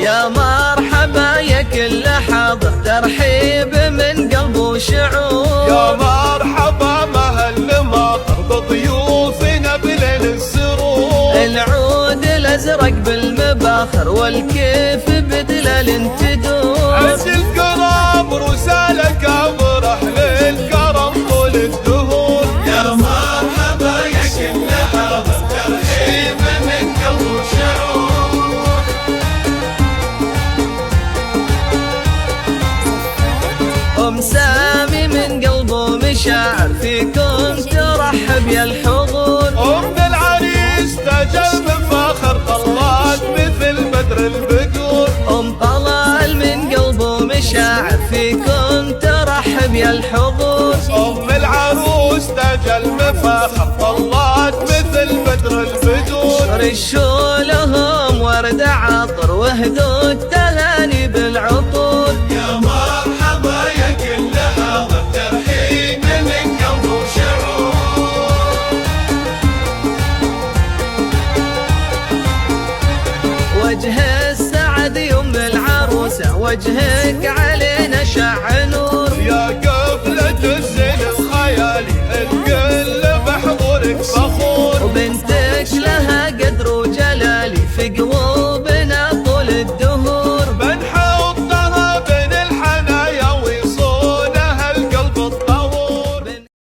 يا مرحبا يا كل حاضر، ترحيب من قلب وشعور. يا مرحبا مهل ماطر بضيوفنا بليل السرور. العود الازرق بالمباخر والكيف بدلال تدور. عز الكرم رسالك ابرح للكرم طول الدهور. يا مرحبا يا كل حاضر، ترحيب من قلب وشعور. سامي من قلبه مشاعر، فيكم ترحب يا الحضور. العريس تاج بفخر طلات مثل بدر البدور. طلال من قلبه مشاعر، فيكم ترحب يا الحضور. العروس تاج المفاخر طلات مثل بدر البدور. رشوا لهم ورد عطر واهدوا التهاني بالعطور. يا مرحبا يا كل حاضر، ترحيب من قلب وشعور. وجه السعد يم العروسة، وجهك علينا شع نور. يا